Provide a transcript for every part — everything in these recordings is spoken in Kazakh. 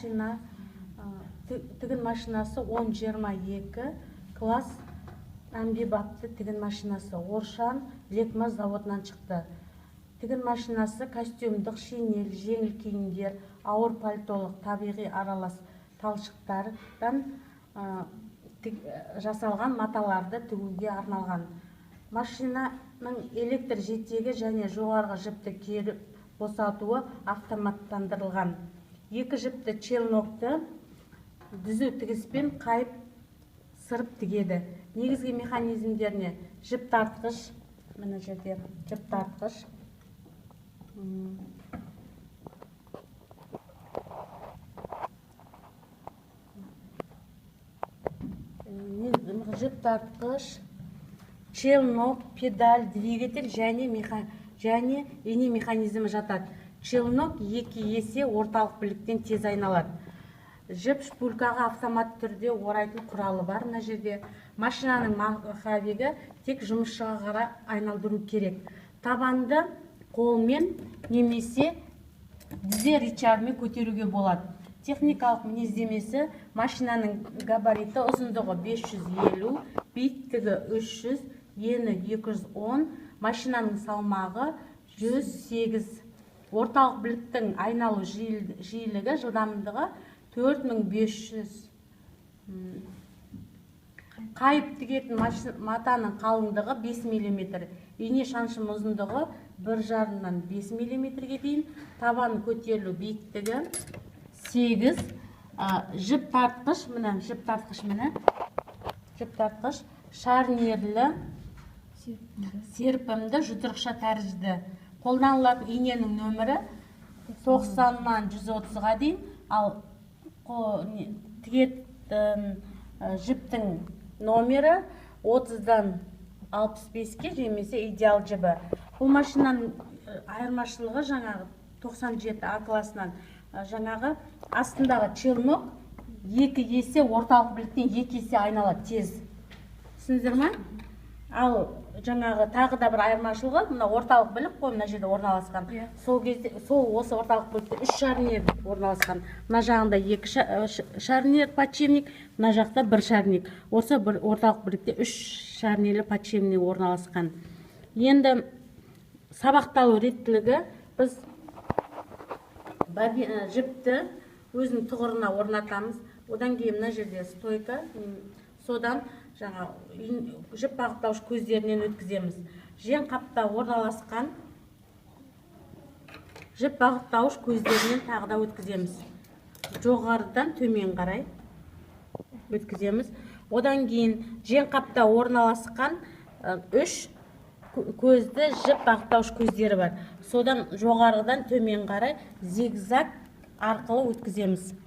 машина, тігін машинасы 1022 класс әмбебапты тігін машинасы Оршан Лекмаз заводынан шықты. Тігін машинасы костюмдық, шинель, жеңіл киімдер, ауыр пальтолық, табиғи аралас талшықтардан жасалған маталарды тігуге арналған. Машинаның электр жетегі және жоғарғы жіпті керіп босатуы автоматтандырылған. Екі жіпті челнокты дүзу тігіспен қайып сырып тігеді. Негізгі механизмдеріне жіп тартқыш, мына жерде жіп тартқыш, жіп тартқыш, челнок, педаль, двигатель және ене механизмі жатады. Челнок 2 есе орталық біліктен тез айналады. Жіп шпулькаға автомат түрде орайтын құралы бар. Мына жерде машинаның махабегі тек жұмысшыға қарай айналдыру керек. Табанды қолмен немесе тізе рычагымен көтеруге болады. Техникалық мінездемесі: машинаның габариті ұзындығы 550, биіктігі 300, ені 210, машинаның салмағы 108, орталық біліктің айналу жиілігі жылдамдығы 4500. Қайып тігетін матаның қалыңдығы 5 мм, ине шаншым ұзындығы 1,5-нан 5 мм-ге дейін, табан көтерілу биіктігі 8, жіп тартқыш, мына жіп тартқыш, шарнерлі, серпімді, жұдырықша тәрізді. Қолданылатын иненің нөмірі 90-нан 130-ға дейін, ал тігетін жіптің номері 30-дан 65-ке, жемесе идеал жібі. Бұл машинаның айырмашылығы жаңағы 97 А класынан жаңағы астындағы челнок 2 есе орталық біліктен 2 есе айналады тез. Түсіндіңіздер ме? Ал жаңағы тағы да бір айырмашылығы, мына орталық білік қой, мына жерде орналасқан. Сол осы орталық білікте 3 шарнир орналасқан. Мына жағында 2 шарнир подшипник, мына жақта 1 шарник. Осы бір орталық білікте 3 шарнирлі подшипник орналасқан. Енді сабақталу реттілігі: біз жіпті өзінің тұғырына орнатамыз. Одан кейін мына жерде стойка, содан жаңа жіп бағыттауыш көздерінен өткіземіз. Жең қапта орналасқан жіп бағыттауыш көздерінен тағы да өткіземіз. Жоғарыдан төмен қарай өткіземіз. Одан кейін жең қапта орналасқан 3 көзді жіп бағыттауыш көздері бар. Содан жоғарыдан төмен қарай зигзаг арқылы өткіземіз.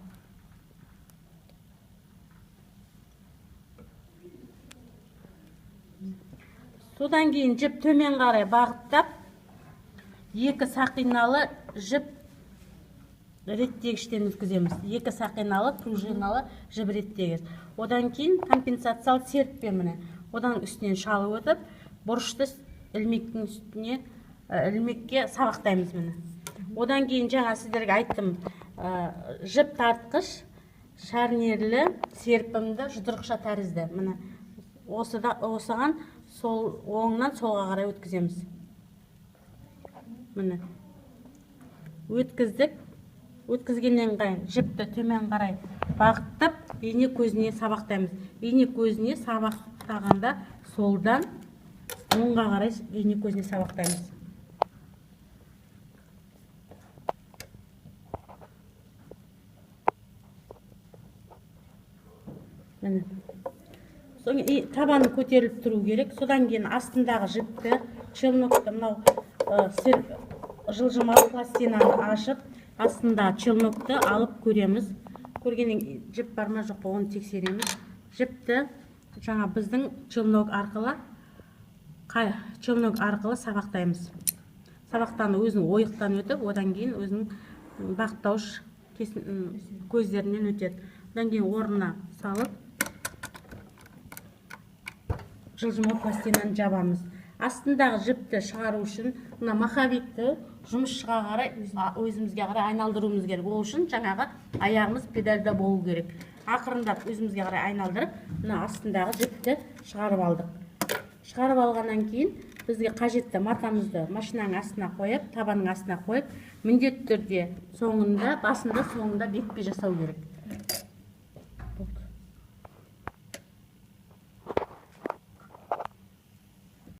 Содан кейін жіп төмен қарай бағыттап, 2 сақиналы жіп реттегіштен өткіземіз. 2 сақиналы пружиналы жіп реттегіш. Одан кейін компенсациялы серіппен міне. Одан үстінен шалып өтіп, бұрышты ілмектің үстіне ілмекке сабақтаймыз міне. Одан кейін жаңа сіздерге айттым, жіп тартқыш, шарнерлі, серпімді, жұдырықша тәрізді. Міне осыған сол оңнан солға қарай өткіземіз. Міне өткіздік. Өткізгеннен кейін жіпті төмен қарай бағыттап, ине көзіне сабақтаймыз. Ине көзіне сабақтағанда солдан оңға қарай ине көзіне сабақтаймыз. Табаны көтеріліп тұру керек. Содан кейін астындағы жіпті, челнокты, мынау жылжымалы пластинаны ашып, астында челнокты алып көреміз. Көргеннен жіп бар ма жоқ па, оны тексереміз. Жіпті жаңа біздің челнок арқылы сабақтаймыз. Сабақтаны өзінің ойықтан өтіп, одан кейін өзінің бағыттауыш көздерінен өтеді. Одан кейін орнына салып, жылжымалы пластинаны жабамыз. астындағы жіпті шығару үшін мына маховикті жұмысшыға қарай өзімізге қарай айналдыруымыз керек. Ол үшін жаңағы аяғымыз педальда болу керек. Ақырындап өзімізге қарай айналдырып, мына астындағы жіпті шығарып алдық. Шығарып алғаннан кейін бізге қажетті матамызды машинаның астына қойып, табанның астына қойып, міндетті түрде басында соңында бекітпе жасау керек.